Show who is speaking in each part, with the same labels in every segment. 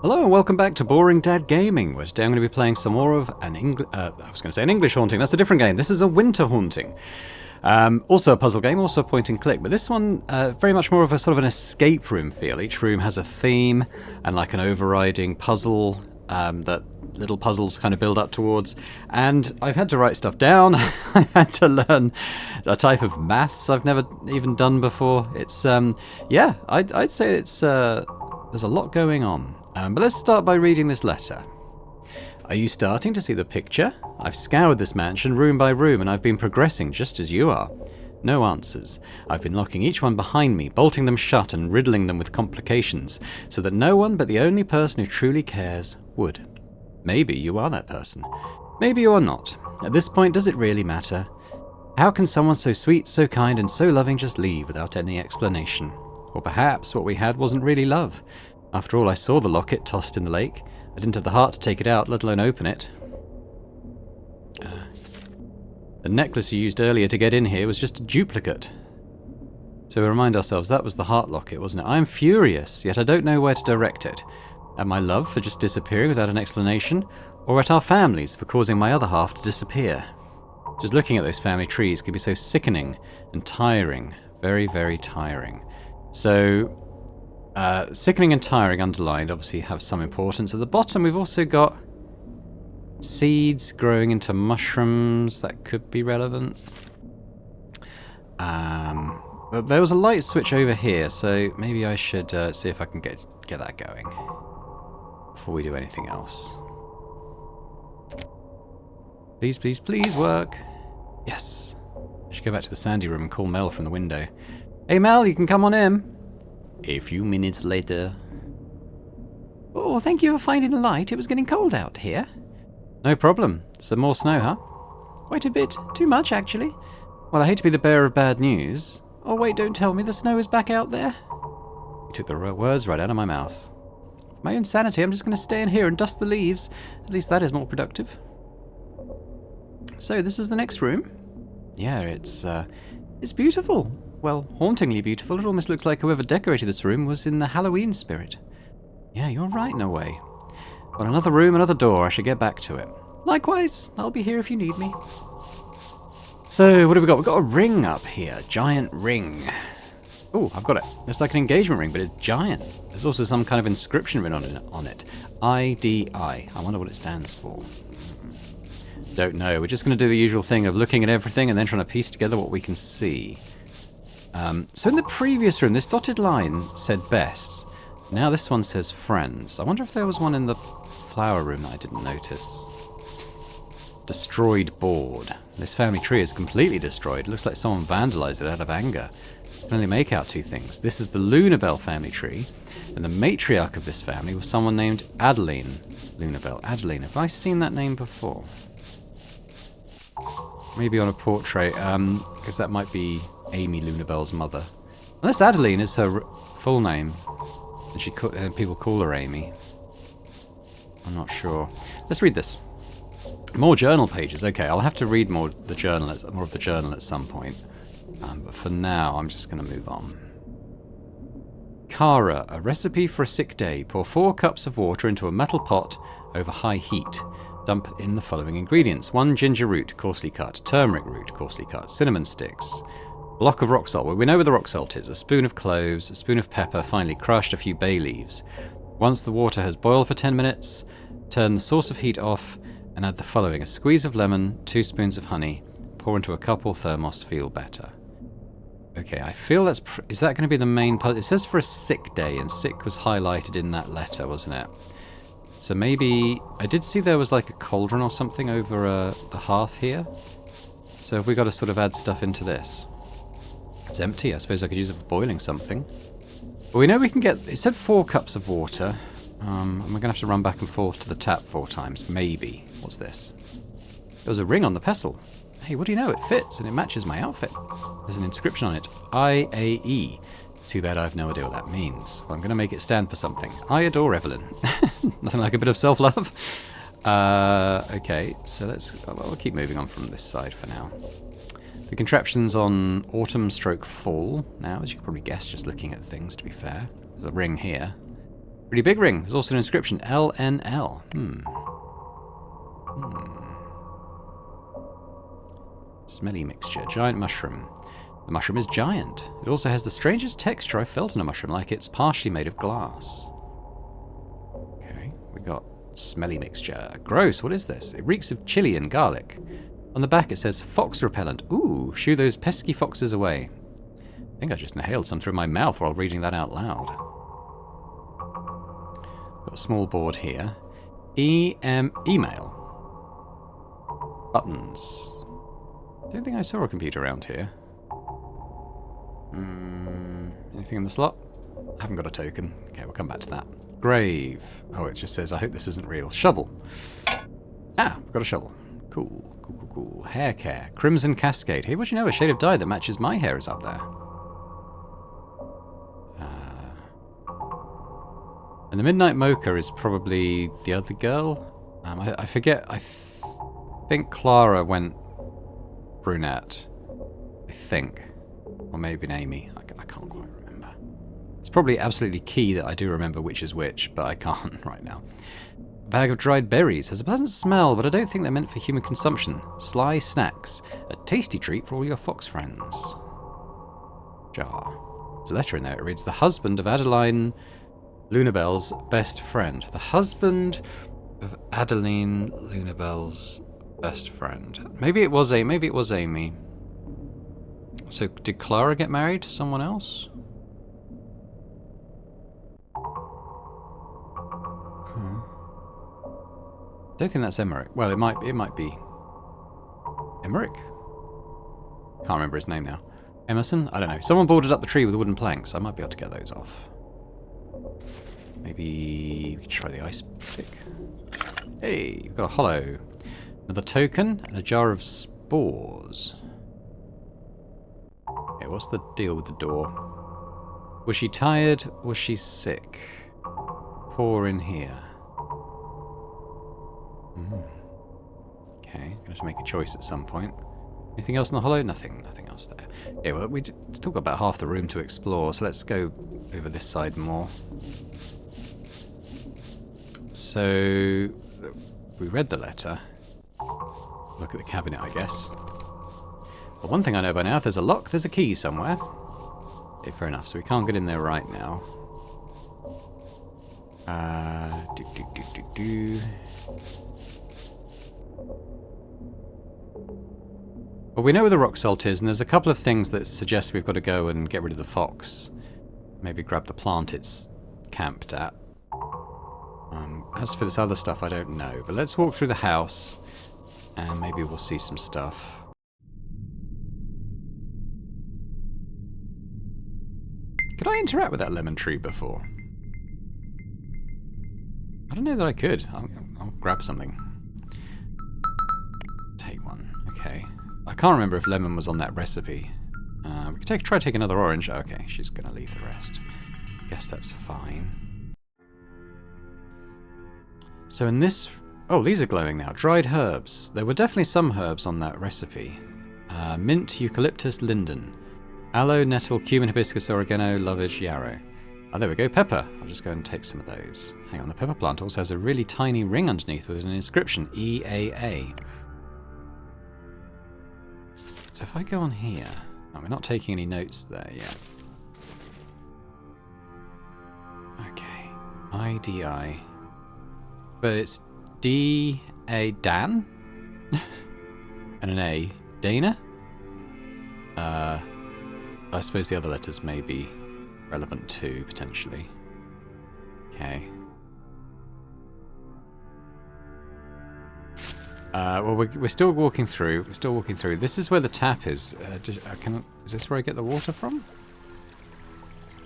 Speaker 1: Hello and welcome back to Boring Dad Gaming, where today I'm going to be playing some more of an English haunting. That's a different game. This is a winter haunting. Also a puzzle game, also a point and click, but this one very much more of a sort of an escape room feel. Each room has a theme and like an overriding puzzle that little puzzles kind of build up towards. And I've had to write stuff down. I had to learn a type of maths I've never even done before. It's yeah, I'd say it's there's a lot going on. But let's start by reading this letter. Are you starting to see the picture? I've scoured this mansion room by room and I've been progressing just as you are. No answers. I've been locking each one behind me, bolting them shut and riddling them with complications, so that no one but the only person who truly cares would. Maybe you are that person. Maybe you are not. At this point, does it really matter? How can someone so sweet, so kind, and so loving just leave without any explanation? Or perhaps what we had wasn't really love. After all, I saw the locket tossed in the lake. I didn't have the heart to take it out, let alone open it. The necklace you used earlier to get in here was just a duplicate. So we remind ourselves that was the heart locket, wasn't it? I am furious, yet I don't know where to direct it. At my love for just disappearing without an explanation, or at our families for causing my other half to disappear. Just looking at those family trees can be so sickening and tiring. Very, very tiring. So... sickening and tiring underlined obviously have some importance. At the bottom we've also got seeds growing into mushrooms that could be relevant. But there was a light switch over here, so maybe I should see if I can get that going before we do anything else. Please, please, please work. Yes. I should go back to the Sandy room and call Mel from the window. Hey Mel, you can come on in. A few minutes later. Oh, thank you for finding the light. It was getting cold out here. No problem. Some more snow, huh? Quite a bit. Too much, actually. Well, I hate to be the bearer of bad news. Oh, wait, don't tell me the snow is back out there. You took the words right out of my mouth. For my own sanity, I'm just going to stay in here and dust the leaves. At least that is more productive. So, this is the next room. Yeah, it's beautiful. Well, hauntingly beautiful. It almost looks like whoever decorated this room was in the Halloween spirit. Yeah, you're right in a way. Well, another room, another door. I should get back to it. Likewise, I'll be here if you need me. So, what have we got? We've got a ring up here. Giant ring. Oh, I've got it. It's like an engagement ring, but it's giant. There's also some kind of inscription written on it. IDI. I wonder what it stands for. Don't know. We're just going to do the usual thing of looking at everything and then trying to piece together what we can see. So in the previous room, this dotted line said best. Now this one says friends. I wonder if there was one in the flower room that I didn't notice. Destroyed board. This family tree is completely destroyed. It looks like someone vandalized it out of anger. I can only make out two things. This is the Lunabelle family tree, and the matriarch of this family was someone named Adeline Lunabelle. Adeline, have I seen that name before? Maybe on a portrait, because that might be Amy Lunabelle's mother. Unless Adeline is her full name, and people call her Amy. I'm not sure. Let's read this. More journal pages. Okay, I'll have to read more of the journal at some point. But for now, I'm just going to move on. Cara, a recipe for a sick day. Pour 4 cups of water into a metal pot over high heat. Dump in the following ingredients. 1 ginger root, coarsely cut. Turmeric root, coarsely cut. Cinnamon sticks. Block of rock salt. Well, we know where the rock salt is. A spoon of cloves, a spoon of pepper, finely crushed, a few bay leaves. Once the water has boiled for 10 minutes, turn the source of heat off and add the following. A squeeze of lemon, 2 spoons of honey. Pour into a cup or thermos, feel better. Okay, I feel that's... is that going to be the main part? It says for a sick day, and sick was highlighted in that letter, wasn't it? So maybe... I did see there was like a cauldron or something over the hearth here. So have we got to sort of add stuff into this? It's empty. I suppose I could use it for boiling something. But we know we can get... It said 4 cups of water. And we're going to have to run back and forth to the tap 4 times. Maybe. What's this? There was a ring on the pestle. Hey, what do you know? It fits and it matches my outfit. There's an inscription on it. IAE. Too bad I have no idea what that means. Well, I'm going to make it stand for something. I adore Everlyn. Nothing like a bit of self-love. Okay, so we'll keep moving on from this side for now. The contraption's on autumn/fall now, as you can probably guess just looking at things, to be fair. There's a ring here. Pretty big ring. There's also an inscription, LNL. Smelly mixture. Giant mushroom. The mushroom is giant. It also has the strangest texture I've felt in a mushroom, like it's partially made of glass. Okay, we got smelly mixture. Gross, what is this? It reeks of chili and garlic. On the back it says fox repellent. Ooh, shoo those pesky foxes away. I think I just inhaled some through my mouth while reading that out loud. Got a small board here. Email. Buttons. Don't think I saw a computer around here. Anything in the slot? I haven't got a token. Okay, we'll come back to that. Grave. Oh, it just says, I hope this isn't real. Shovel. Ah, we've got a shovel. Cool. Hair care. Crimson Cascade. Hey, what do you know? A shade of dye that matches my hair is up there. And the Midnight Mocha is probably the other girl. I forget. I think Clara went brunette. I think. Or maybe an Amy. I can't quite remember. It's probably absolutely key that I do remember which is which, but I can't right now. A bag of dried berries has a pleasant smell, but I don't think they're meant for human consumption. Sly snacks. A tasty treat for all your fox friends. Jar. There's a letter in there. It reads, the husband of Adeline Lunabelle's best friend. The husband of Adeline Lunabelle's best friend. Maybe it was Amy. So did Clara get married to someone else? Don't think that's Emmerich. Well, it might be Emmerich? Can't remember his name now. Emerson? I don't know. Someone boarded up the tree with wooden planks. I might be able to get those off. Maybe we could try the ice pick. Hey, we've got a hollow. Another token and a jar of spores. Okay, what's the deal with the door? Was she tired? Was she sick? Pour in here. Okay, I'm going to have to make a choice at some point. Anything else in the hollow? Nothing else there. Okay, well, we still got about half the room to explore, so let's go over this side more. So, we read the letter. Look at the cabinet, I guess. But one thing I know by now, if there's a lock, there's a key somewhere. Okay, fair enough, so we can't get in there right now. Well, we know where the rock salt is, and there's a couple of things that suggest we've got to go and get rid of the fox. Maybe grab the plant it's camped at. As for this other stuff, I don't know. But let's walk through the house, and maybe we'll see some stuff. Could I interact with that lemon tree before? I don't know that I could. I'll grab something. Take one. Okay. I can't remember if lemon was on that recipe. We could try to take another orange. Okay, she's going to leave the rest. Guess that's fine. So in this... Oh, these are glowing now. Dried herbs. There were definitely some herbs on that recipe. Mint, eucalyptus, linden. Aloe, nettle, cumin, hibiscus, oregano, lovage, yarrow. Oh, there we go. Pepper. I'll just go and take some of those. Hang on, the pepper plant also has a really tiny ring underneath with an inscription. EAA. So if I go on here... Oh, we're not taking any notes there yet. Okay. IDI. But it's D-A... Dan? And an A. Dana? I suppose the other letters may be relevant too, potentially. Okay. Well, we're still walking through. This is where the tap is. Is this where I get the water from?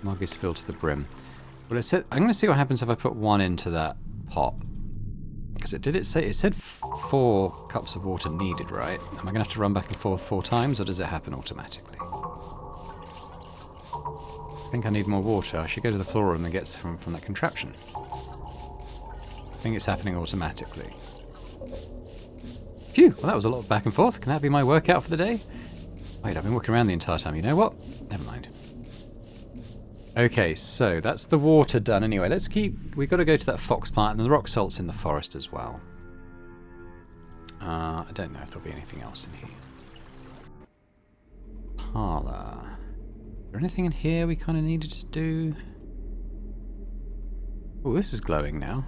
Speaker 1: Mug is filled to the brim. Well, it said, I'm going to see what happens if I put one into that pot. Because it said 4 cups of water needed, right? Am I going to have to run back and forth 4 times, or does it happen automatically? I think I need more water. I should go to the floor room and get some from that contraption. I think it's happening automatically. Phew, well that was a lot of back and forth. Can that be my workout for the day? Wait, I've been walking around the entire time. You know what? Never mind. Okay, so that's the water done anyway. Let's keep... We've got to go to that fox plant, and the rock salt's in the forest as well. I don't know if there'll be anything else in here. Parlour. Is there anything in here we kind of needed to do? Oh, this is glowing now.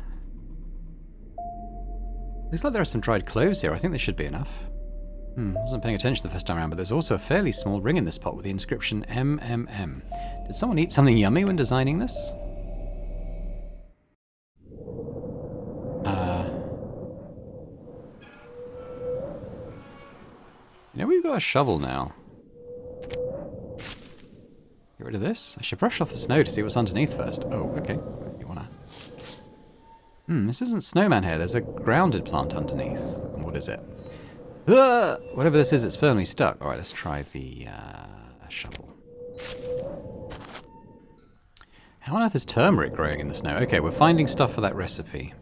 Speaker 1: Looks like there are some dried cloves here. I think this should be enough. Wasn't paying attention the first time around, but there's also a fairly small ring in this pot with the inscription MMM. Did someone eat something yummy when designing this? You know, we've got a shovel now. Get rid of this. I should brush off the snow to see what's underneath first. Oh, okay. You wanna... this isn't snowman hair. There's a grounded plant underneath. What is it? Whatever this is, it's firmly stuck. Alright, let's try the shovel. How on earth is turmeric growing in the snow? Okay, we're finding stuff for that recipe.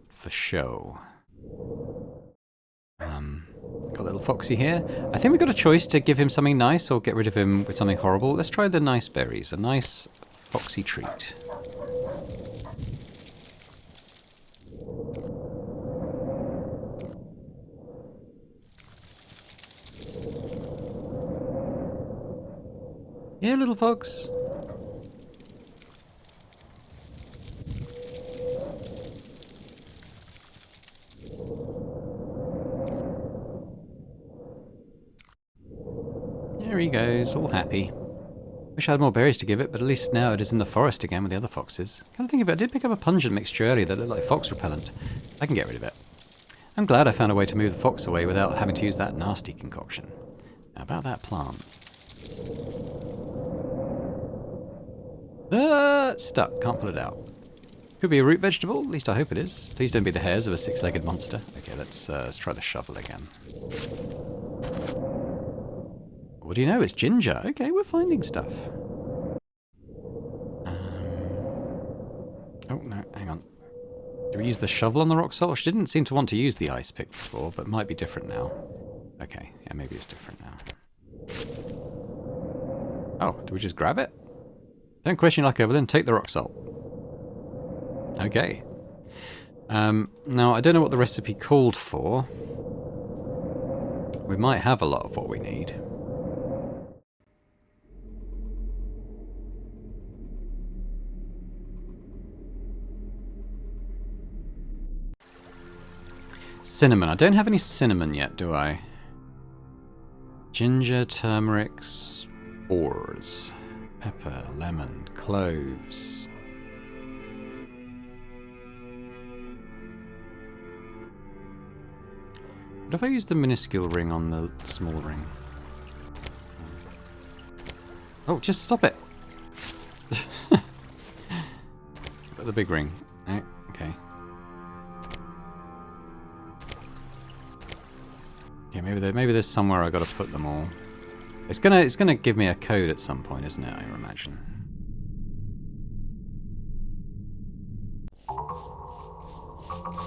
Speaker 1: For show. Got a little foxy here. I think we've got a choice to give him something nice or get rid of him with something horrible. Let's try the nice berries. A nice foxy treat. Yeah, little fox. There he goes, all happy. Wish I had more berries to give it, but at least now it is in the forest again with the other foxes. Kind of think about it, I did pick up a pungent mixture earlier that looked like fox repellent. I can get rid of it. I'm glad I found a way to move the fox away without having to use that nasty concoction. Now about that plant. It's stuck, can't pull it out. Could be a root vegetable, at least I hope it is. Please don't be the hairs of a six-legged monster. Okay, let's try the shovel again. What do you know? It's ginger. Okay, we're finding stuff. Oh, no, hang on. Do we use the shovel on the rock salt? She didn't seem to want to use the ice pick before, but it might be different now. Okay, yeah, maybe it's different now. Oh, do we just grab it? Don't question your luck, Everlyn. Take the rock salt. Okay. Now, I don't know what the recipe called for. We might have a lot of what we need. Cinnamon. I don't have any cinnamon yet, do I? Ginger, turmeric, spores. Pepper, lemon, cloves. What if I use the minuscule ring on the small ring? Oh, just stop it! Got the big ring. Oh, okay. Yeah, maybe there's somewhere I got to put them all. It's gonna give me a code at some point, isn't it? I imagine.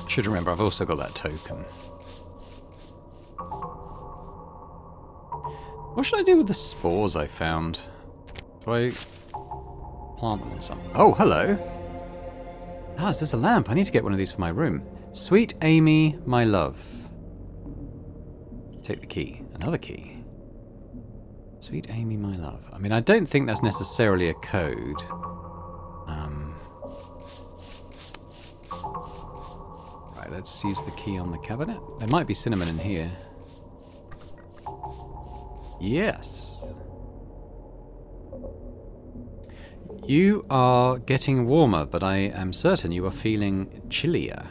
Speaker 1: Should remember, I've also got that token. What should I do with the spores I found? Do I plant them in some? Oh, hello! Ah, is this a lamp? I need to get one of these for my room. Sweet Amy, my love. Take the key. Another key. Sweet Amy, my love. I mean, I don't think that's necessarily a code. Right, let's use the key on the cabinet. There might be cinnamon in here. Yes. You are getting warmer, but I am certain you are feeling chillier.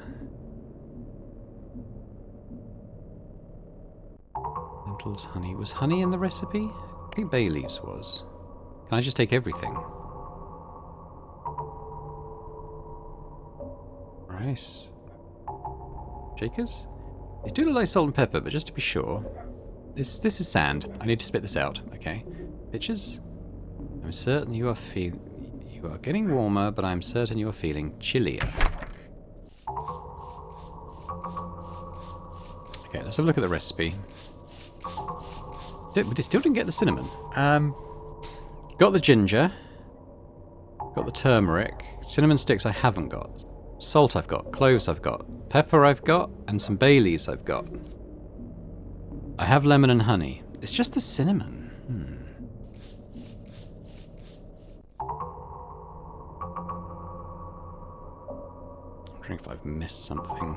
Speaker 1: Lentils, honey. Was honey in the recipe? I think bay leaves was. Can I just take everything? Rice. Shakers? These do look like salt and pepper, but just to be sure. This is sand. I need to spit this out, okay? Pictures? I'm certain you are getting warmer, but I'm certain you are feeling chillier. Okay, let's have a look at the recipe. We still didn't get the cinnamon. Got the ginger. Got the turmeric. Cinnamon sticks I haven't got. Salt I've got. Cloves I've got. Pepper I've got. And some bay leaves I've got. I have lemon and honey. It's just the cinnamon. I'm wondering if I've missed something.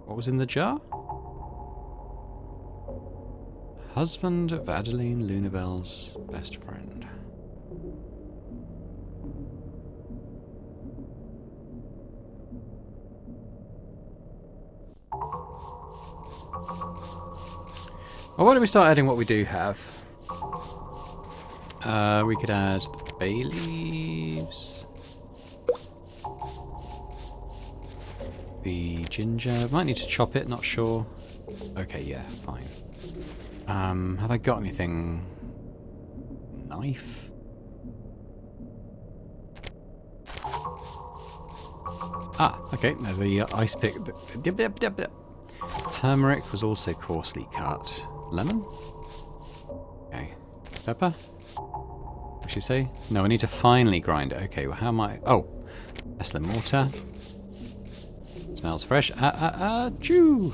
Speaker 1: What was in the jar? Husband of Adeline Lunabelle's best friend. Well, why don't we start adding what we do have? We could add the bay leaves. The ginger. Might need to chop it, not sure. Okay, yeah, fine. Have I got anything? Knife? Ah, okay, no, the ice pick. Turmeric was also coarsely cut. Lemon? Okay. Pepper? What should you say? No, I need to finely grind it. Okay, well, how am I? Oh, pestle and mortar. Smells fresh. Chew!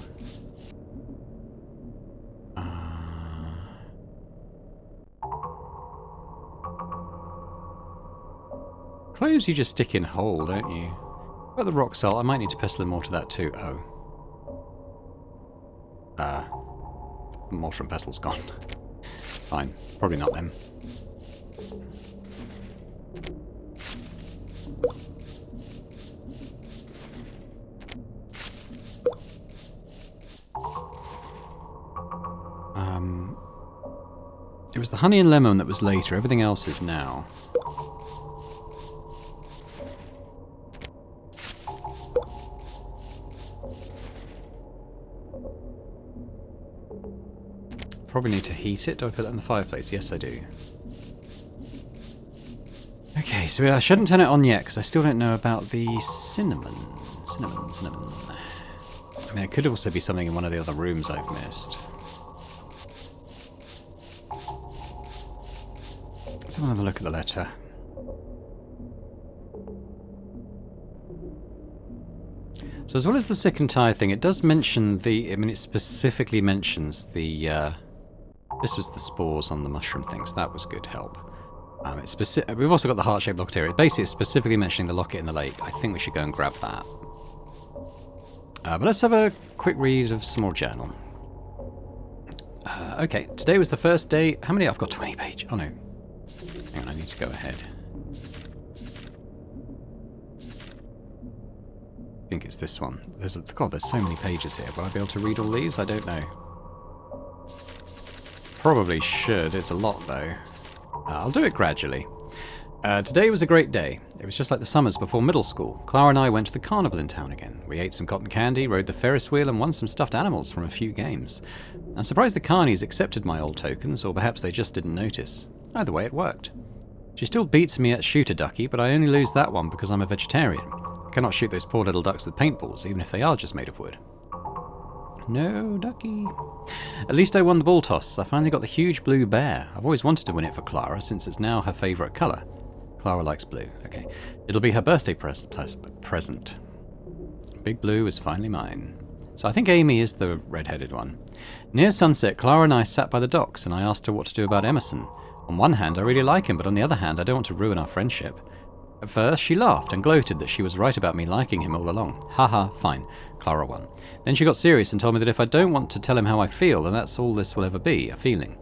Speaker 1: Cloves you just stick in whole, don't you? What about the rock salt? I might need to pestle and mortar that too. Oh. Mortar and pestle's gone. Fine. Probably not them. It was the honey and lemon that was later. Everything else is now. Probably need to heat it. Do I put that in the fireplace? Yes, I do. Okay, so I shouldn't turn it on yet because I still don't know about the cinnamon. Cinnamon. I mean, it could also be something in one of the other rooms I've missed. Let's have another look at the letter. So as well as the sick and tired thing, it does mention the... I mean, it specifically mentions the... this was the spores on the mushroom things. That was good help. We've also got the heart-shaped locket here. Basically, it's specifically mentioning the locket in the lake. I think we should go and grab that. But let's have a quick read of some more journal. Okay, today was the first day... How many? I've got 20 pages. Oh, no. Hang on, I need to go ahead. I think it's this one. God, there's so many pages here. Will I be able to read all these? I don't know. Probably should. It's a lot, though. I'll do it gradually. Today was a great day. It was just like the summers before middle school. Clara and I went to the carnival in town again. We ate some cotton candy, rode the Ferris wheel, and won some stuffed animals from a few games. I'm surprised the carnies accepted my old tokens, or perhaps they just didn't notice. Either way, it worked. She still beats me at shoot a ducky, but I only lose that one because I'm a vegetarian. I cannot shoot those poor little ducks with paintballs, even if they are just made of wood. No, ducky. At least I won the ball toss. I finally got the huge blue bear. I've always wanted to win it for Clara, since it's now her favourite colour. Clara likes blue. Okay. It'll be her birthday present. Big blue is finally mine. So I think Amy is the red-headed one. Near sunset, Clara and I sat by the docks, and I asked her what to do about Emerson. On one hand, I really like him, but on the other hand, I don't want to ruin our friendship. At first, she laughed and gloated that she was right about me liking him all along. Haha, fine. Clara won. Then she got serious and told me that if I don't want to tell him how I feel, then that's all this will ever be, a feeling.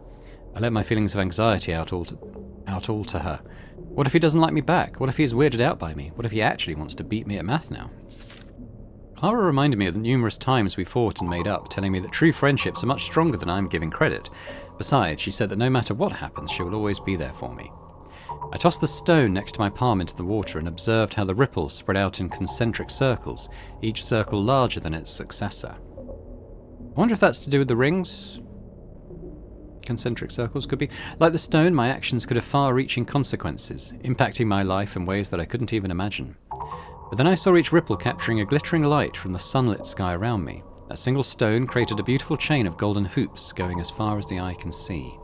Speaker 1: I let my feelings of anxiety out all to her. What if he doesn't like me back? What if he is weirded out by me? What if he actually wants to beat me at math now? Clara reminded me of the numerous times we fought and made up, telling me that true friendships are much stronger than I am giving credit. Besides, she said that no matter what happens, she will always be there for me. I tossed the stone next to my palm into the water and observed how the ripples spread out in concentric circles, each circle larger than its successor. I wonder if that's to do with the rings? Concentric circles could be. Like the stone, my actions could have far-reaching consequences, impacting my life in ways that I couldn't even imagine. But then I saw each ripple capturing a glittering light from the sunlit sky around me. That single stone created a beautiful chain of golden hoops going as far as the eye can see.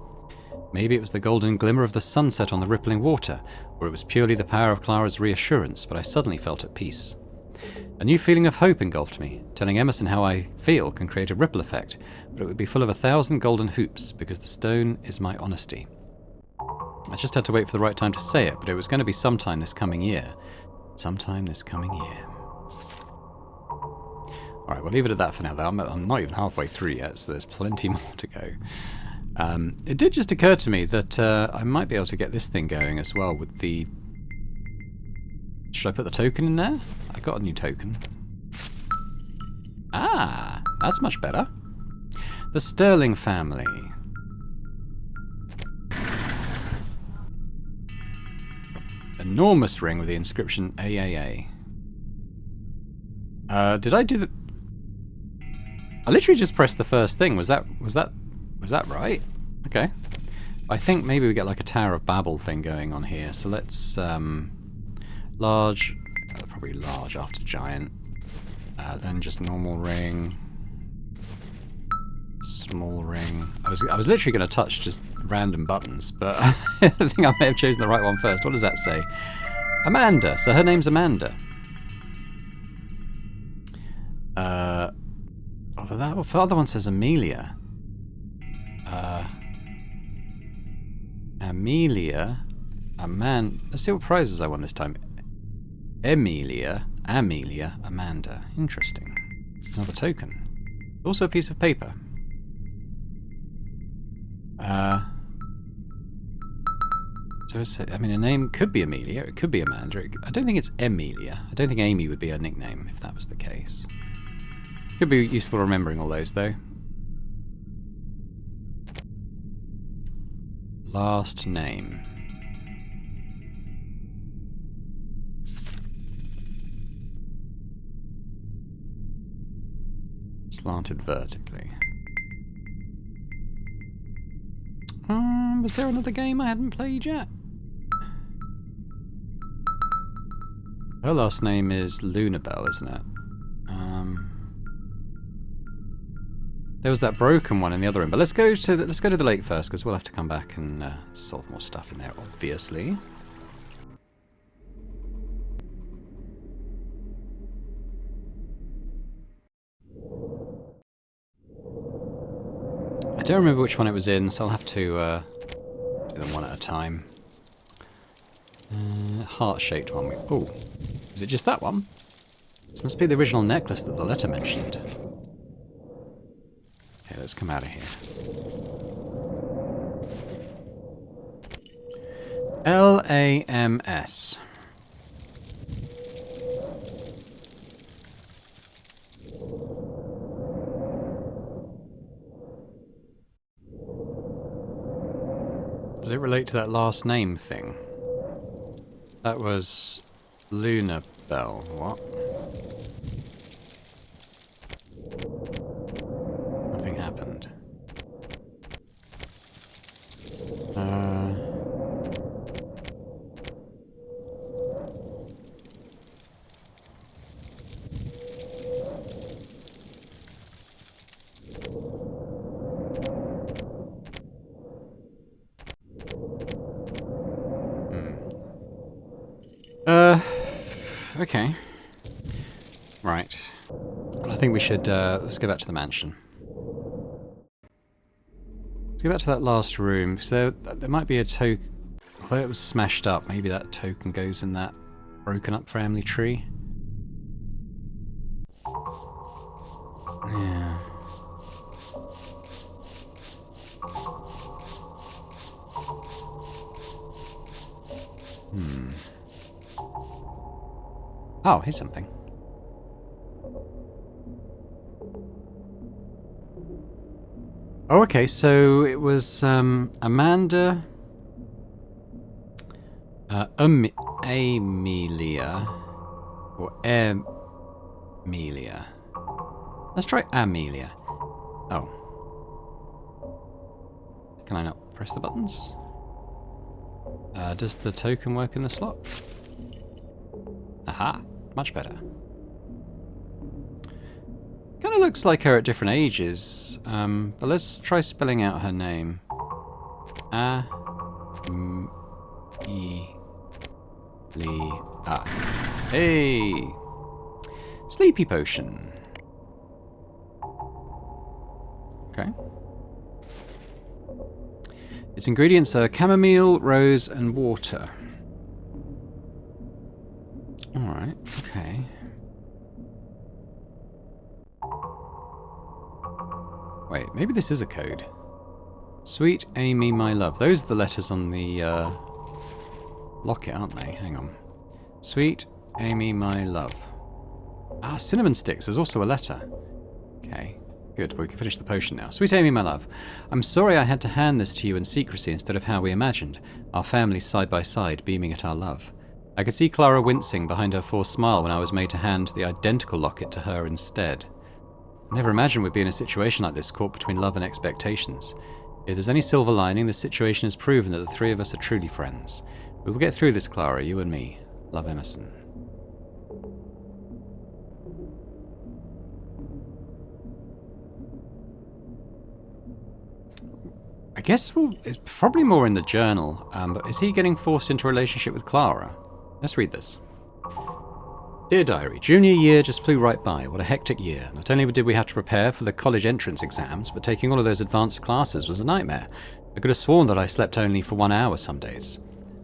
Speaker 1: Maybe it was the golden glimmer of the sunset on the rippling water, or it was purely the power of Clara's reassurance, but I suddenly felt at peace. A new feeling of hope engulfed me. Telling Emerson how I feel can create a ripple effect, but it would be full of 1,000 golden hoops, because the stone is my honesty. I just had to wait for the right time to say it, but it was going to be sometime this coming year. Sometime this coming year. Alright, we'll leave it at that for now, though. I'm not even halfway through yet, so there's plenty more to go. It did just occur to me that I might be able to get this thing going as well with the... Should I put the token in there? I got a new token. Ah, that's much better. The Sterling family. Enormous ring with the inscription AAA. Did I do the... I literally just pressed the first thing. Was that right? Okay. I think maybe we get like a Tower of Babel thing going on here. So let's large, probably large after giant. Then just normal ring. Small ring. I was literally going to touch just random buttons, but I think I may have chosen the right one first. What does that say? Amanda. So her name's Amanda. Although that the other one says Amelia. Amelia. Let's see what prizes I won this time. Amelia, Amanda. Interesting. Another token. Also a piece of paper. So I mean, a name could be Amelia, it could be Amanda. I don't think it's Emilia. I don't think Amy would be her nickname if that was the case. Could be useful remembering all those, though. Last name. Slanted vertically. Was there another game I hadn't played yet? Her last name is Lunabelle, isn't it? There was that broken one in the other room, but let's go to the lake first, because we'll have to come back and solve more stuff in there, obviously. I don't remember which one it was in, so I'll have to do them one at a time. Heart-shaped one. Oh, is it just that one? This must be the original necklace that the letter mentioned. Okay, let's come out of here. LAMS. Does it relate to that last name thing? That was Lunabelle. What? Nothing happened. Okay. Right. Well, I think we should, let's go back to the mansion. Let's go back to that last room. So there might be a token. Although it was smashed up, maybe that token goes in that broken up family tree. Yeah. Oh, here's something. Oh, okay, so it was Amanda, Amelia, or Emilia. Let's try Amelia. Oh. Can I not press the buttons? Does the token work in the slot? Aha, much better. Kind of looks like her at different ages, but let's try spelling out her name. Hey! Sleepy potion. Okay. Its ingredients are chamomile, rose, and water. Alright, okay. Wait, maybe this is a code. Sweet Amy, my love. Those are the letters on the locket, aren't they? Hang on. Sweet Amy, my love. Ah, cinnamon sticks. There's also a letter. Okay. Good, we can finish the potion now. Sweet Amy, my love, I'm sorry I had to hand this to you in secrecy instead of how we imagined, our families side by side, beaming at our love. I could see Clara wincing behind her forced smile when I was made to hand the identical locket to her instead. I never imagined we'd be in a situation like this, caught between love and expectations. If there's any silver lining, this situation has proven that the three of us are truly friends. We will get through this, Clara, you and me. Love, Emerson. I guess it's probably more in the journal, but is he getting forced into a relationship with Clara? Let's read this. Dear Diary, junior year just flew right by. What a hectic year. Not only did we have to prepare for the college entrance exams, but taking all of those advanced classes was a nightmare. I could have sworn that I slept only for 1 hour some days.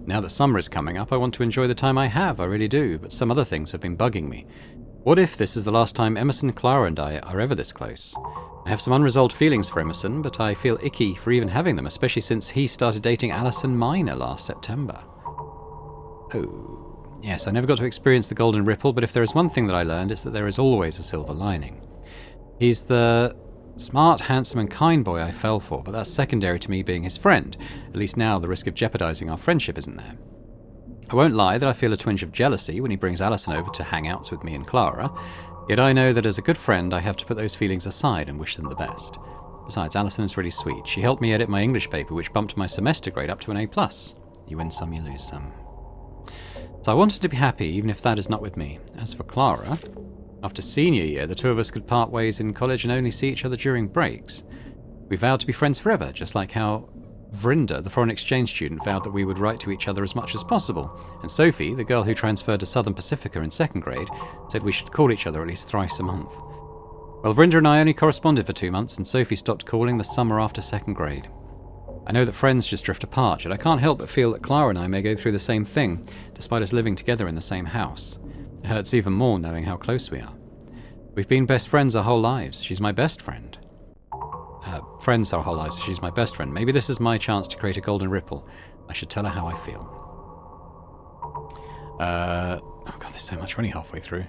Speaker 1: Now that summer is coming up, I want to enjoy the time I have, I really do, but some other things have been bugging me. What if this is the last time Emerson, Clara and I are ever this close? I have some unresolved feelings for Emerson, but I feel icky for even having them, especially since he started dating Alison Minor last September. Oh, yes, I never got to experience the golden ripple, but if there is one thing that I learned, it's that there is always a silver lining. He's the smart, handsome and kind boy I fell for, but that's secondary to me being his friend. At least now the risk of jeopardizing our friendship isn't there. I won't lie that I feel a twinge of jealousy when he brings Alison over to hangouts with me and Clara, yet I know that as a good friend I have to put those feelings aside and wish them the best. Besides, Alison is really sweet. She helped me edit my English paper, which bumped my semester grade up to an A+. You win some, you lose some. So I wanted to be happy, even if that is not with me. As for Clara, after senior year, the two of us could part ways in college and only see each other during breaks. We vowed to be friends forever, just like how Vrinda, the foreign exchange student, vowed that we would write to each other as much as possible, and Sophie, the girl who transferred to Southern Pacifica in second grade, said we should call each other at least thrice a month. Well, Vrinda and I only corresponded for 2 months, and Sophie stopped calling the summer after second grade. I know that friends just drift apart, yet I can't help but feel that Clara and I may go through the same thing, despite us living together in the same house. It hurts even more knowing how close we are. We've been best friends our whole lives. She's my best friend. Friends our whole lives. She's my best friend. Maybe this is my chance to create a golden ripple. I should tell her how I feel. Oh god, there's so much. We're only halfway through.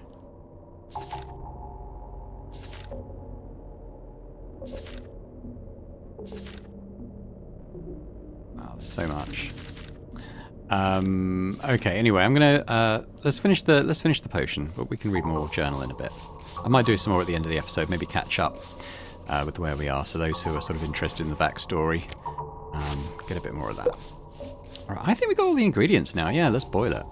Speaker 1: Oh, there's so much. Okay, anyway, I'm gonna let's finish the potion, but we can read more journal in a bit. I might do some more at the end of the episode, maybe catch up with where we are, so those who are sort of interested in the backstory get a bit more of that. Alright, I think we got all the ingredients now. Yeah, let's boil it.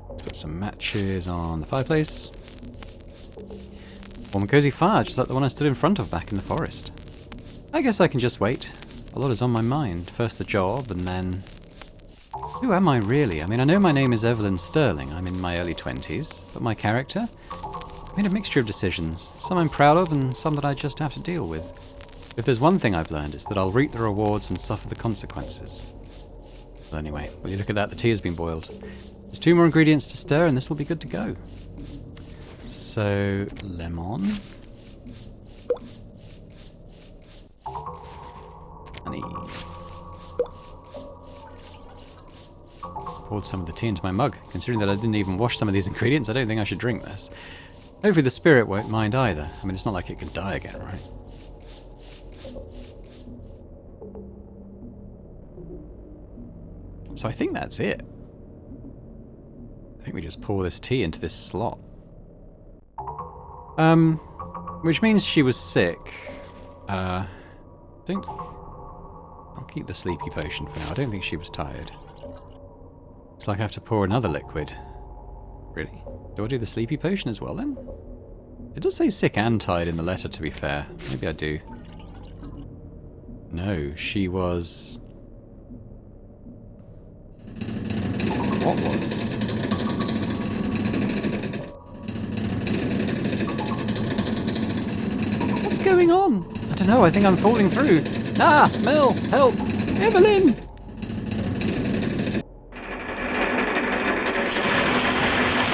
Speaker 1: Let's put some matches on the fireplace. Warm and cozy fire, just like the one I stood in front of back in the forest. I guess I can just wait. A lot is on my mind. First the job, and then... Who am I really? I mean, I know my name is Everlyn Sterling. I'm in my early 20s, but my character? I made a mixture of decisions. Some I'm proud of, and some that I just have to deal with. If there's one thing I've learned, it's that I'll reap the rewards and suffer the consequences. Well, anyway, will you look at that? The tea has been boiled. There's 2 more ingredients to stir, and this will be good to go. So, lemon. Honey. Poured some of the tea into my mug. Considering that I didn't even wash some of these ingredients, I don't think I should drink this. Hopefully the spirit won't mind either. I mean, it's not like it can die again, right? So I think that's it. I think we just pour this tea into this slot. Which means she was sick. I'll keep the sleepy potion for now. I don't think she was tired. It's like I have to pour another liquid. Really? Do I do the sleepy potion as well then? It does say sick and tired in the letter, to be fair. Maybe I do. No, she was what was. What's going on? I don't know, I think I'm falling through. Ah, Mel, help! Everlyn!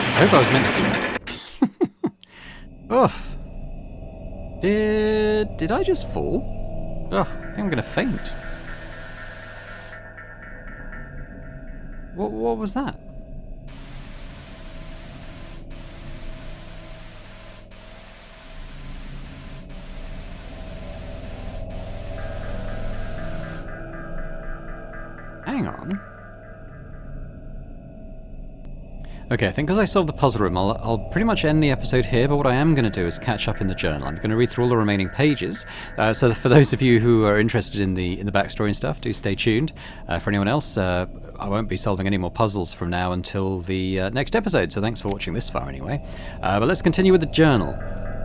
Speaker 1: I hope I was meant to do that. Oof. Did I just fall? Ugh, I think I'm gonna faint. What was that? Hang on. Okay, I think because I solved the puzzle room, I'll pretty much end the episode here, but what I am going to do is catch up in the journal. I'm going to read through all the remaining pages, so for those of you who are interested in the backstory and stuff, do stay tuned. For anyone else, I won't be solving any more puzzles from now until the next episode, so thanks for watching this far anyway. But let's continue with the journal.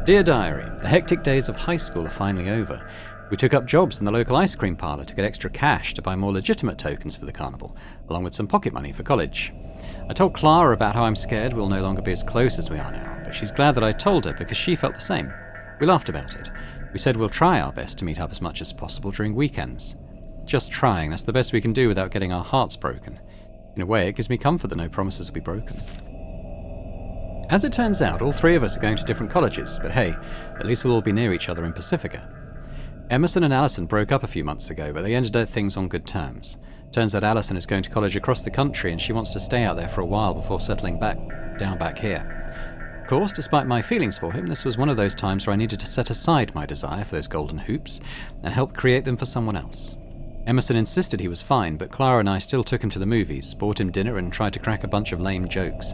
Speaker 1: Dear Diary, the hectic days of high school are finally over. We took up jobs in the local ice cream parlour to get extra cash to buy more legitimate tokens for the carnival, along with some pocket money for college. I told Clara about how I'm scared we'll no longer be as close as we are now, but she's glad that I told her because she felt the same. We laughed about it. We said we'll try our best to meet up as much as possible during weekends. Just trying, that's the best we can do without getting our hearts broken. In a way, it gives me comfort that no promises will be broken. As it turns out, all three of us are going to different colleges, but hey, at least we'll all be near each other in Pacifica. Emerson and Alison broke up a few months ago, but they ended things on good terms. Turns out Alison is going to college across the country and she wants to stay out there for a while before settling down back here. Of course, despite my feelings for him, this was one of those times where I needed to set aside my desire for those golden hoops and help create them for someone else. Emerson insisted he was fine, but Clara and I still took him to the movies, bought him dinner and tried to crack a bunch of lame jokes.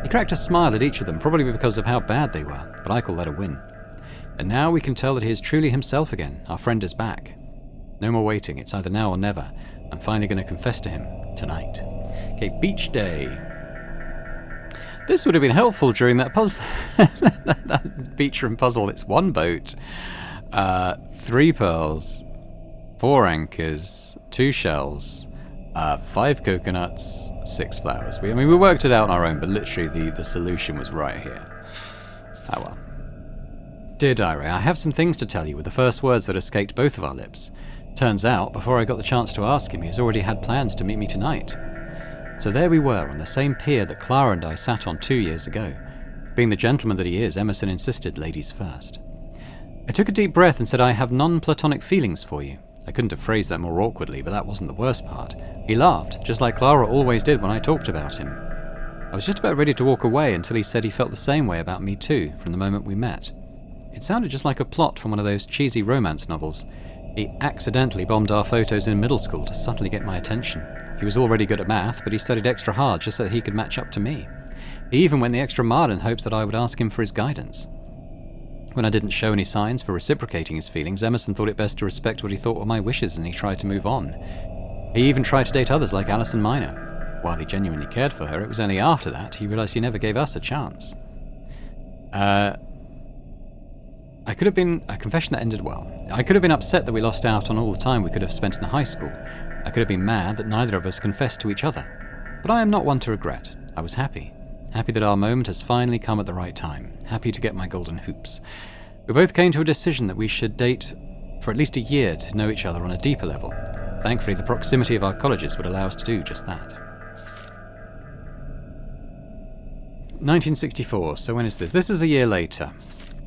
Speaker 1: He cracked a smile at each of them, probably because of how bad they were, but I call that a win. And now we can tell that he is truly himself again. Our friend is back. No more waiting, it's either now or never. I'm finally going to confess to him tonight. Okay, beach day. This would have been helpful during that puzzle. that beach room puzzle. It's 1 boat, 3 pearls, 4 anchors, 2 shells, 5 coconuts, 6 flowers. We worked it out on our own, but literally the solution was right here. Oh well. Dear Diary, I have some things to tell you, were the first words that escaped both of our lips. Turns out, before I got the chance to ask him, he's already had plans to meet me tonight. So there we were, on the same pier that Clara and I sat on 2 years ago. Being the gentleman that he is, Emerson insisted ladies first. I took a deep breath and said I have non-platonic feelings for you. I couldn't have phrased that more awkwardly, but that wasn't the worst part. He laughed, just like Clara always did when I talked about him. I was just about ready to walk away until he said he felt the same way about me too, from the moment we met. It sounded just like a plot from one of those cheesy romance novels. He accidentally bombed our photos in middle school to subtly get my attention. He was already good at math, but he studied extra hard just so that he could match up to me. He even went the extra mile in hopes that I would ask him for his guidance. When I didn't show any signs for reciprocating his feelings, Emerson thought it best to respect what he thought were my wishes, and he tried to move on. He even tried to date others like Alison Minor. While he genuinely cared for her, it was only after that he realised he never gave us a chance. I could have been a confession that ended well. I could have been upset that we lost out on all the time we could have spent in high school. I could have been mad that neither of us confessed to each other. But I am not one to regret. I was happy. Happy that our moment has finally come at the right time. Happy to get my golden hoops. We both came to a decision that we should date for at least a year to know each other on a deeper level. Thankfully, the proximity of our colleges would allow us to do just that. 1964, so when is this? This is a year later.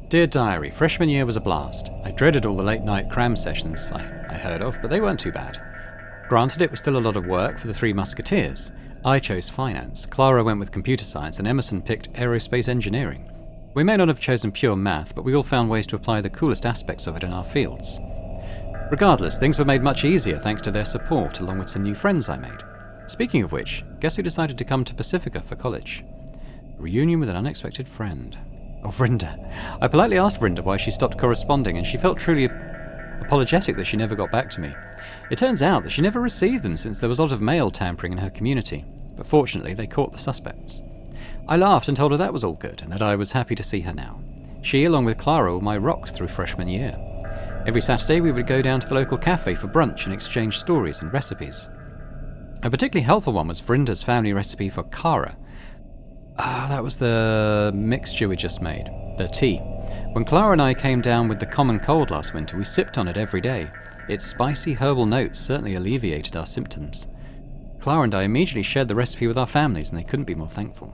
Speaker 1: Dear Diary, freshman year was a blast. I dreaded all the late-night cram sessions I heard of, but they weren't too bad. Granted, it was still a lot of work for the Three Musketeers. I chose finance, Clara went with computer science, and Emerson picked aerospace engineering. We may not have chosen pure math, but we all found ways to apply the coolest aspects of it in our fields. Regardless, things were made much easier thanks to their support, along with some new friends I made. Speaking of which, guess who decided to come to Pacifica for college? A reunion with an unexpected friend. Oh, Vrinda. I politely asked Vrinda why she stopped corresponding, and she felt truly apologetic that she never got back to me. It turns out that she never received them since there was a lot of mail tampering in her community, but fortunately they caught the suspects. I laughed and told her that was all good, and that I was happy to see her now. She, along with Clara, were my rocks through freshman year. Every Saturday we would go down to the local cafe for brunch and exchange stories and recipes. A particularly helpful one was Vrinda's family recipe for kara. That was the mixture we just made, the tea. When Clara and I came down with the common cold last winter, we sipped on it every day. Its spicy herbal notes certainly alleviated our symptoms. Clara and I immediately shared the recipe with our families, and they couldn't be more thankful.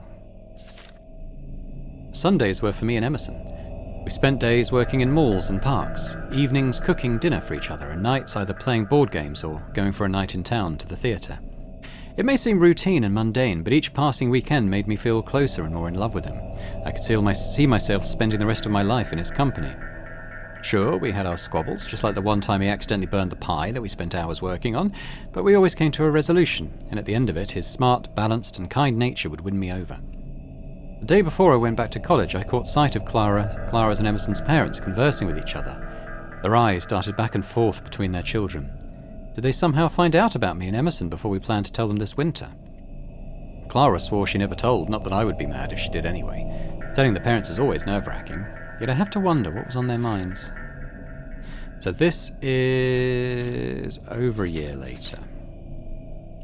Speaker 1: Sundays were for me and Emerson. We spent days working in malls and parks, evenings cooking dinner for each other, and nights either playing board games or going for a night in town to the theatre. It may seem routine and mundane, but each passing weekend made me feel closer and more in love with him. I could see myself spending the rest of my life in his company. Sure, we had our squabbles, just like the one time he accidentally burned the pie that we spent hours working on, but we always came to a resolution, and at the end of it, his smart, balanced, and kind nature would win me over. The day before I went back to college, I caught sight of Clara's and Emerson's parents conversing with each other. Their eyes darted back and forth between their children. Did they somehow find out about me and Emerson before we planned to tell them this winter? Clara swore she never told, not that I would be mad if she did anyway. Telling the parents is always nerve-wracking, yet I have to wonder what was on their minds. So this is over a year later.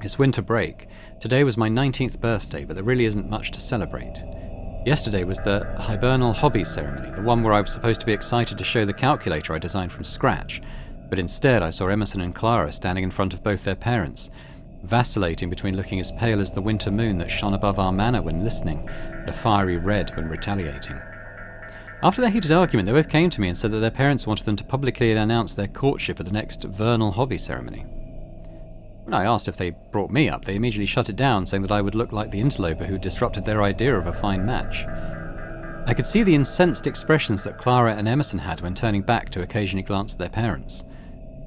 Speaker 1: It's winter break. Today was my 19th birthday, but there really isn't much to celebrate. Yesterday was the hibernal hobbies ceremony, the one where I was supposed to be excited to show the calculator I designed from scratch. But instead I saw Emerson and Clara standing in front of both their parents, vacillating between looking as pale as the winter moon that shone above our manor when listening, and a fiery red when retaliating. After their heated argument, they both came to me and said that their parents wanted them to publicly announce their courtship at the next vernal hobby ceremony. When I asked if they brought me up, they immediately shut it down, saying that I would look like the interloper who disrupted their idea of a fine match. I could see the incensed expressions that Clara and Emerson had when turning back to occasionally glance at their parents.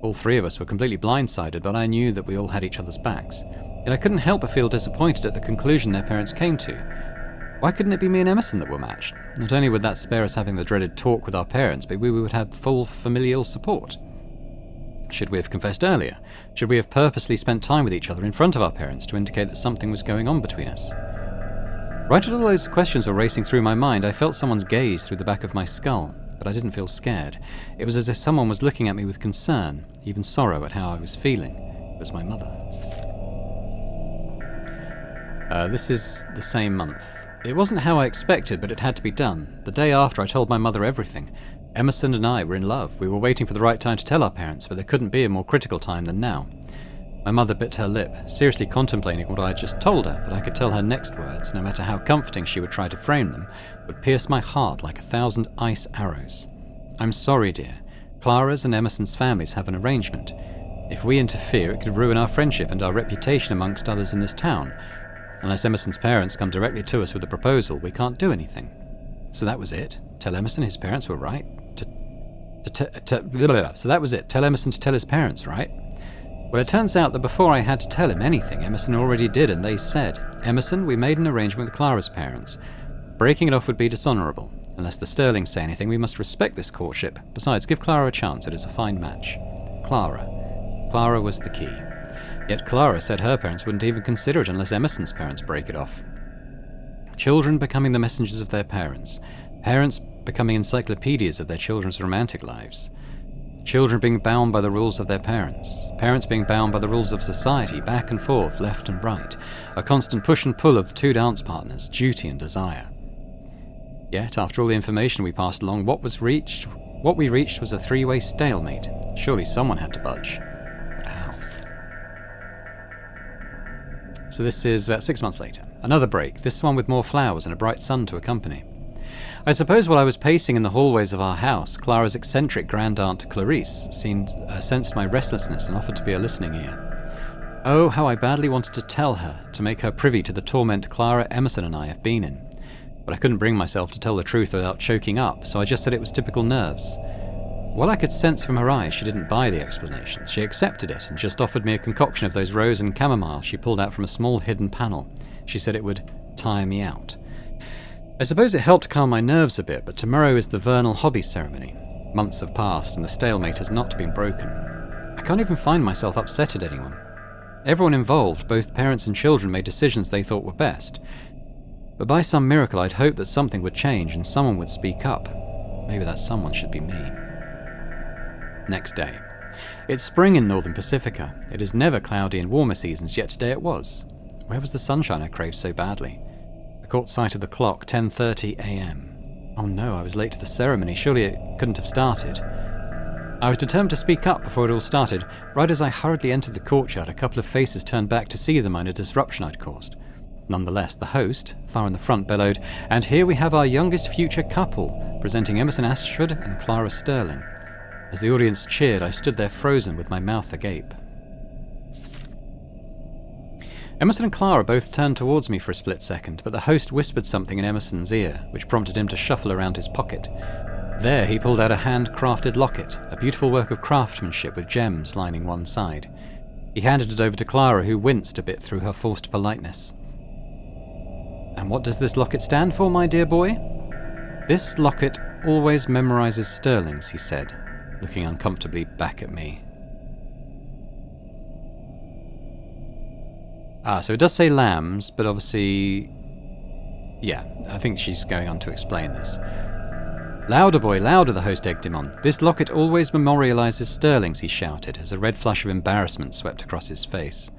Speaker 1: All three of us were completely blindsided, but I knew that we all had each other's backs. Yet I couldn't help but feel disappointed at the conclusion their parents came to. Why couldn't it be me and Emerson that were matched? Not only would that spare us having the dreaded talk with our parents, but we would have full familial support. Should we have confessed earlier? Should we have purposely spent time with each other in front of our parents to indicate that something was going on between us? Right as all those questions were racing through my mind, I felt someone's gaze through the back of my skull, but I didn't feel scared. It was as if someone was looking at me with concern, even sorrow at how I was feeling. It was my mother. This is the same month. It wasn't how I expected, but it had to be done. The day after, I told my mother everything. Emerson and I were in love. We were waiting for the right time to tell our parents, but there couldn't be a more critical time than now. My mother bit her lip, seriously contemplating what I had just told her, but I could tell her next words, no matter how comforting she would try to frame them, would pierce my heart like 1,000 ice arrows. I'm sorry, dear. Clara's and Emerson's families have an arrangement. If we interfere, it could ruin our friendship and our reputation amongst others in this town. Unless Emerson's parents come directly to us with a proposal, we can't do anything. So that was it. Tell Emerson his parents were right. So that was it. Tell Emerson to tell his parents, right? Well, it turns out that before I had to tell him anything, Emerson already did, and they said, Emerson, we made an arrangement with Clara's parents. Breaking it off would be dishonourable. Unless the Sterlings say anything, we must respect this courtship. Besides, give Clara a chance. It is a fine match. Clara was the key. Yet Clara said her parents wouldn't even consider it unless Emerson's parents break it off. Children becoming the messengers of their parents. Parents becoming encyclopedias of their children's romantic lives. Children being bound by the rules of their parents. Parents being bound by the rules of society, back and forth, left and right. A constant push and pull of two dance partners, duty and desire. Yet, after all the information we passed along, what we reached was a three-way stalemate. Surely someone had to budge. But how? So this is about 6 months later. Another break, this one with more flowers and a bright sun to accompany. I suppose while I was pacing in the hallways of our house, Clara's eccentric grandaunt Clarice sensed my restlessness and offered to be a listening ear. Oh, how I badly wanted to tell her, to make her privy to the torment Clara, Emerson and I have been in. But I couldn't bring myself to tell the truth without choking up, so I just said it was typical nerves. While I could sense from her eyes she didn't buy the explanation, she accepted it and just offered me a concoction of those rose and chamomile she pulled out from a small hidden panel. She said it would tire me out. I suppose it helped calm my nerves a bit, but tomorrow is the vernal hobby ceremony. Months have passed and the stalemate has not been broken. I can't even find myself upset at anyone. Everyone involved, both parents and children, made decisions they thought were best. But by some miracle I'd hoped that something would change and someone would speak up. Maybe that someone should be me. Next day. It's spring in northern Pacifica. It is never cloudy in warmer seasons, yet today it was. Where was the sunshine I craved so badly? I caught sight of the clock, 10:30 a.m. Oh no, I was late to the ceremony. Surely it couldn't have started. I was determined to speak up before it all started. Right as I hurriedly entered the courtyard, a couple of faces turned back to see the minor disruption I'd caused. Nonetheless, the host, far in the front, bellowed, "And here we have our youngest future couple, presenting Emerson Ashford and Clara Sterling." As the audience cheered, I stood there frozen with my mouth agape. Emerson and Clara both turned towards me for a split second, but the host whispered something in Emerson's ear, which prompted him to shuffle around his pocket. There he pulled out a hand-crafted locket, a beautiful work of craftsmanship with gems lining one side. He handed it over to Clara, who winced a bit through her forced politeness. "And what does this locket stand for, my dear boy?" "This locket always memorizes Sterling's," he said, looking uncomfortably back at me. So it does say lambs, but obviously... Yeah, I think she's going on to explain this. "Louder, boy, louder," the host egged him on. "This locket always memorializes Sterling's," he shouted, as a red flush of embarrassment swept across his face.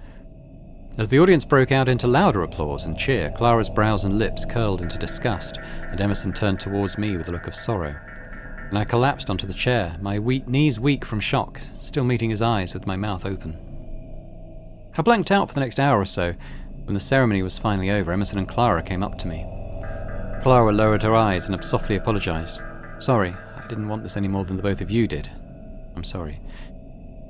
Speaker 1: As the audience broke out into louder applause and cheer, Clara's brows and lips curled into disgust, and Emerson turned towards me with a look of sorrow. And I collapsed onto the chair, my knees weak from shock, still meeting his eyes with my mouth open. I blanked out for the next hour or so. When the ceremony was finally over, Emerson and Clara came up to me. Clara lowered her eyes and softly apologized. "Sorry, I didn't want this any more than the both of you did. I'm sorry."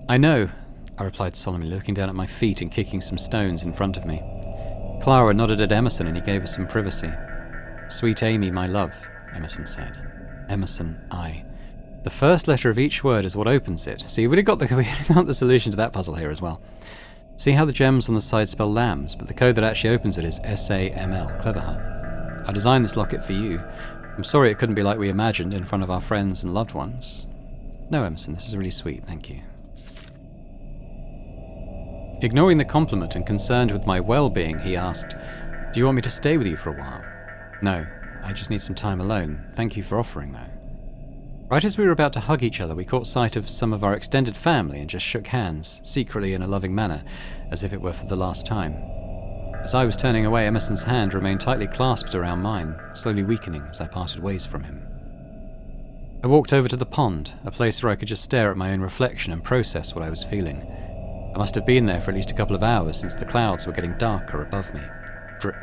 Speaker 1: "I know," I replied solemnly, looking down at my feet and kicking some stones in front of me. Clara nodded at Emerson and he gave her some privacy. "Sweet Amy, my love," Emerson said. Emerson, I. The first letter of each word is what opens it. See, we got the solution to that puzzle here as well. See how the gems on the side spell lambs, but the code that actually opens it is SAML. Clever, huh? I designed this locket for you. I'm sorry it couldn't be like we imagined in front of our friends and loved ones. No, Emerson, this is really sweet, thank you. Ignoring the compliment and concerned with my well-being, he asked, "Do you want me to stay with you for a while?" "No, I just need some time alone. Thank you for offering, though." Right as we were about to hug each other, we caught sight of some of our extended family and just shook hands, secretly in a loving manner, as if it were for the last time. As I was turning away, Emerson's hand remained tightly clasped around mine, slowly weakening as I parted ways from him. I walked over to the pond, a place where I could just stare at my own reflection and process what I was feeling. I must have been there for at least a couple of hours since the clouds were getting darker above me. Drip.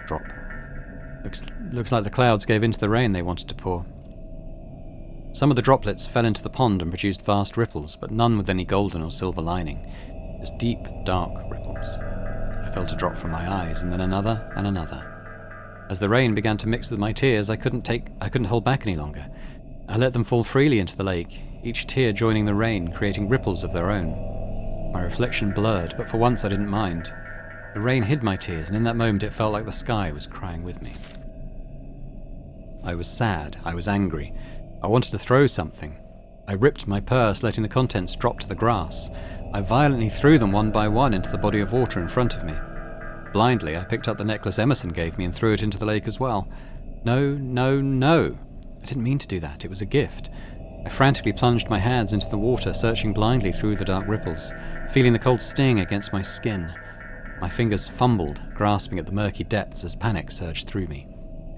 Speaker 1: Drop. Looks like the clouds gave into the rain they wanted to pour. Some of the droplets fell into the pond and produced vast ripples, but none with any golden or silver lining. Just deep, dark ripples. I felt a drop from my eyes, and then another and another. As the rain began to mix with my tears, I couldn't hold back any longer. I let them fall freely into the lake, each tear joining the rain, creating ripples of their own. My reflection blurred, but for once I didn't mind. The rain hid my tears, and in that moment it felt like the sky was crying with me. I was sad. I was angry. I wanted to throw something. I ripped my purse, letting the contents drop to the grass. I violently threw them one by one into the body of water in front of me. Blindly, I picked up the necklace Emerson gave me and threw it into the lake as well. No, no, no. I didn't mean to do that. It was a gift. I frantically plunged my hands into the water, searching blindly through the dark ripples, feeling the cold sting against my skin. My fingers fumbled, grasping at the murky depths as panic surged through me.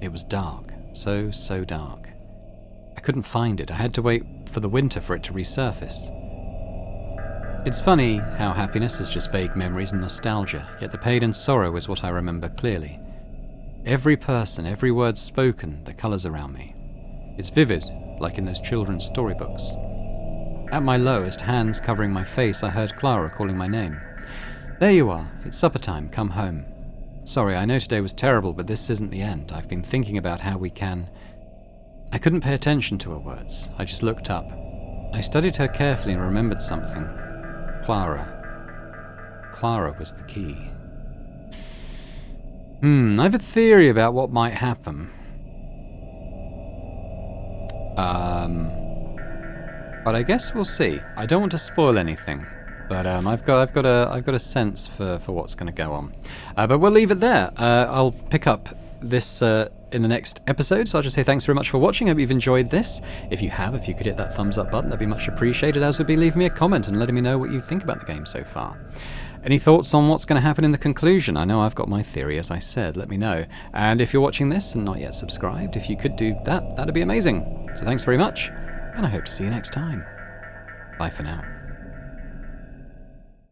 Speaker 1: It was dark. So dark. I couldn't find it. I had to wait for the winter for it to resurface. It's funny how happiness is just vague memories and nostalgia, yet the pain and sorrow is what I remember clearly. Every person, every word spoken, the colours around me. It's vivid, like in those children's storybooks. At my lowest, hands covering my face, I heard Clara calling my name. "There you are. It's supper time. Come home." "Sorry, I know today was terrible, but this isn't the end. I've been thinking about how we can..." I couldn't pay attention to her words. I just looked up. I studied her carefully and remembered something. Clara. Clara was the key. I have a theory about what might happen. But I guess we'll see. I don't want to spoil anything, but I've got a sense for what's going to go on. But we'll leave it there. I'll pick up this in the next episode. So I'll just say thanks very much for watching. Hope you've enjoyed this. If you have, if you could hit that thumbs up button, that'd be much appreciated, as would be leaving me a comment and letting me know what you think about the game so far. Any thoughts on what's going to happen in the conclusion? I know I've got my theory, as I said. Let me know. And if you're watching this and not yet subscribed, if you could do that, that'd be amazing. So thanks very much, and I hope to see you next time. Bye for now.